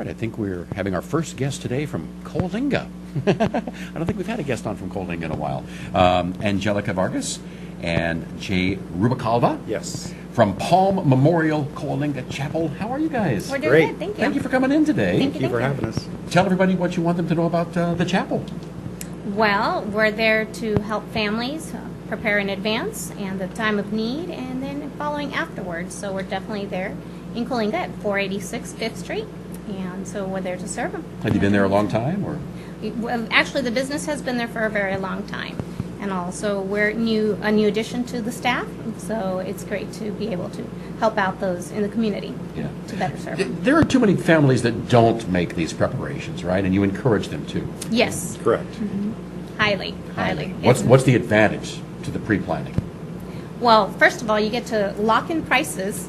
right, I think we're having our first guest today from Coalinga. I don't think we've had a guest on from Coalinga in a while. Angelica Vargas and Jay Rubicalva. Yes. From Palm Memorial Coalinga Chapel. How are you guys? We're doing Great. good, thank you. Thank you for coming in today. Thank Thank you for having us. Tell everybody what you want them to know about the chapel. Well, we're there to help families prepare in advance and the time of need, and then following afterwards. So we're definitely there in Coalinga at 486 5th Street, and so we're there to serve them. Have you been there a long time, or? Well, actually, the business has been there for a very long time, and also we're a new addition to the staff, so it's great to be able to help out those in the community to better serve them. There are too many families that don't make these preparations, right? And you encourage them to. Yes, Correct. highly. What's the advantage to the pre-planning? Well, first of all, you get to lock in prices,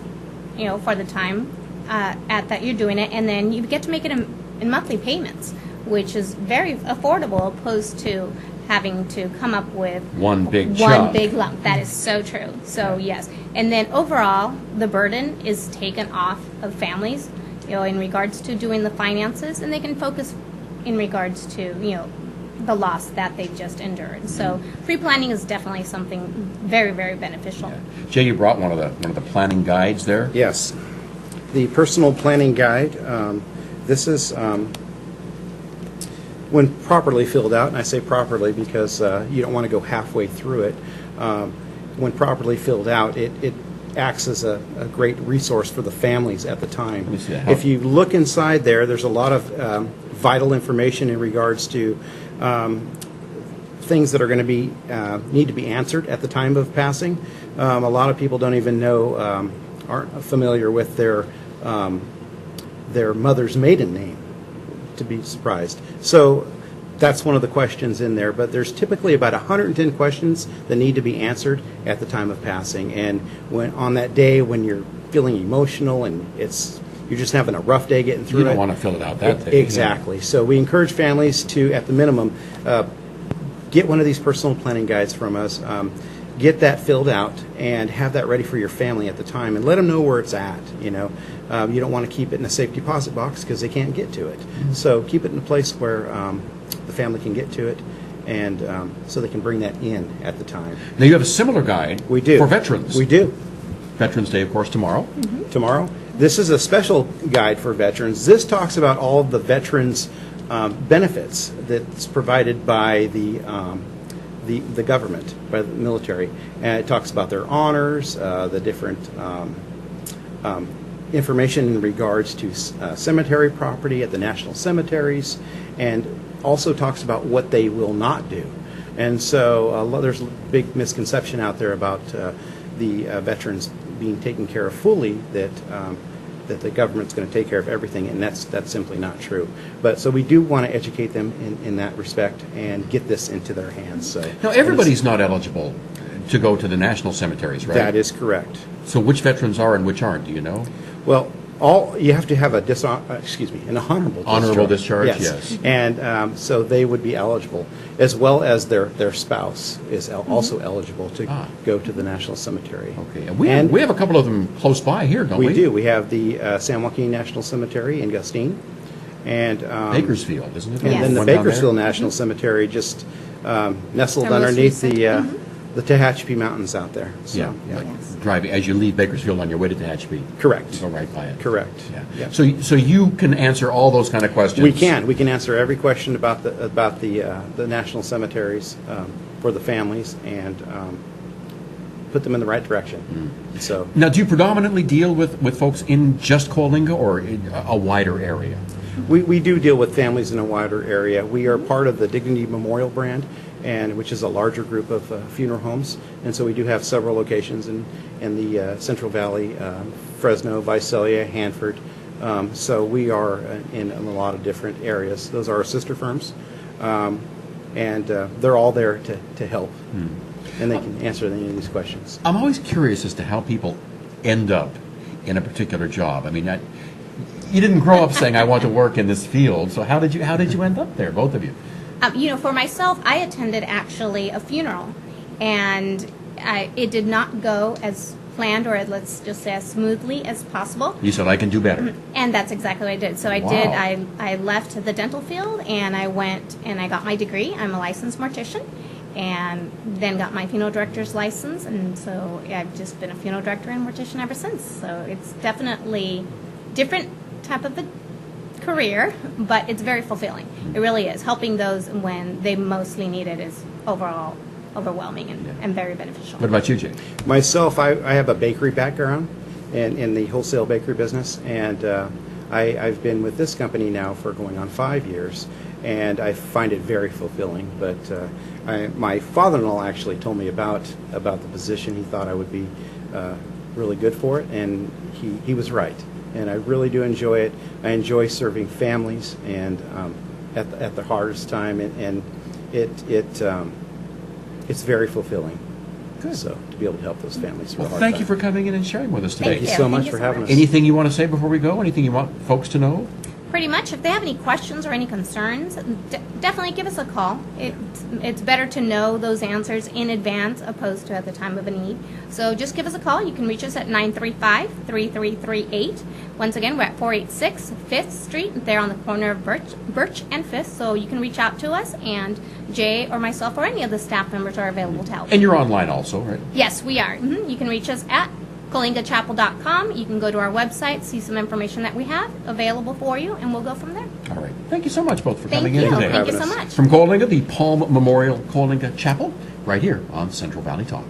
for the time at that you're doing it, and then you get to make it in monthly payments, which is very affordable opposed to having to come up with One big chunk. lump. That is so true. So yes, and then overall, the burden is taken off of families, in regards to doing the finances, and they can focus in regards to the loss that they've just endured. So pre-planning is definitely something very, very beneficial. Yeah. Jay, you brought one of the planning guides there. Yes. The personal planning guide. This is when properly filled out, and I say properly because you don't want to go halfway through it. When properly filled out, it acts as a great resource for the families at the time. Let me see that. If you look inside there, there's a lot of vital information in regards to things that are going to be need to be answered at the time of passing. A lot of people don't even know, aren't familiar with their mother's maiden name, to be surprised. So that's one of the questions in there, but there's typically about 110 questions that need to be answered at the time of passing. And when on that day when you're feeling emotional and you're just having a rough day getting through it. You don't want to fill it out that day. Exactly. So we encourage families to, at the minimum, get one of these personal planning guides from us, get that filled out, and have that ready for your family at the time, and let them know where it's at. You don't want to keep it in a safe deposit box because they can't get to it. Mm-hmm. So keep it in a place where the family can get to it, and so they can bring that in at the time. Now you have a similar guide. We do. For veterans. We do. Veterans Day, of course, tomorrow. Tomorrow. This is a special guide for veterans. This talks about all of the veterans' benefits that's provided by the government, by the military. And it talks about their honors, the different information in regards to cemetery property at the national cemeteries, and also talks about what they will not do. And so there's a big misconception out there about the veterans being taken care of fully, that the government's going to take care of everything, and that's simply not true. But so we do want to educate them in that respect and get this into their hands. So Now everybody's not eligible to go to the national cemeteries, right? that is correct. So which veterans are and which aren't? Do you know? Well, you have to have an honorable discharge, yes. And so they would be eligible, as well as their spouse is also eligible to go to the National Cemetery. Okay, and we have a couple of them close by here, don't we? We do. We have the San Joaquin National Cemetery in Gustine, and Bakersfield, isn't it? and Yes. then the One down there? Bakersfield National Cemetery, just nestled Our most underneath recent. the Tehachapi Mountains out there. So, Yeah. Yes. Driving as you leave Bakersfield on your way to Tehachapi. Correct. You go right by it. Correct. Yeah. Yeah. So you can answer all those kind of questions. We can answer every question about the national cemeteries for the families, and put them in the right direction. So Now, do you predominantly deal with folks in just Coalinga or in a wider area? we do deal with families in a wider area. We are part of the Dignity Memorial brand, and which is a larger group of funeral homes, and so we do have several locations in the Central Valley, Fresno, Visalia, Hanford. So we are in a lot of different areas. Those are our sister firms, and they're all there to help, and they can answer any of these questions. I'm always curious as to how people end up in a particular job. I mean, you didn't grow up saying I want to work in this field. So how did you end up there, both of you? For myself, I attended actually a funeral, and it did not go as planned, or let's just say as smoothly as possible. You said I can do better. And that's exactly what I did. So I Wow. did, I left the dental field and I went and I got my degree. I'm a licensed mortician, and then got my funeral director's license. And so I've just been a funeral director and mortician ever since. So it's definitely different type of a career, but it's very fulfilling. It really is. Helping those when they mostly need it is overall overwhelming and very beneficial. What about you, Jay? Myself, I have a bakery background in the wholesale bakery business, and I've been with this company now for going on 5 years, and I find it very fulfilling. But my father-in-law actually told me about the position. He thought I would be really good for it, and he was right. And I really do enjoy it. I enjoy serving families, and at the hardest time, and it's very fulfilling. Good. So to be able to help those families through Well, a hard thank time. you for coming in and sharing with us today. Thank you so much for having us. Anything you want to say before we go? Anything you want folks to know? Pretty much, if they have any questions or any concerns, definitely give us a call. It's better to know those answers in advance opposed to at the time of a need. So just give us a call. You can reach us at 935-3338. Once again, we're at 486 5th Street. They're on the corner of Birch and 5th. So you can reach out to us, and Jay or myself or any of the staff members are available to help. And you're online also, right? Yes, we are. You can reach us at CoalingAchapel.com. You can go to our website, see some information that we have available for you, and we'll go from there. All right. Thank you so much both for Thank coming you. in today. Thank you so Having us. much. From Coalinga, the Palm Memorial Coalinga Chapel, right here on Central Valley Talk.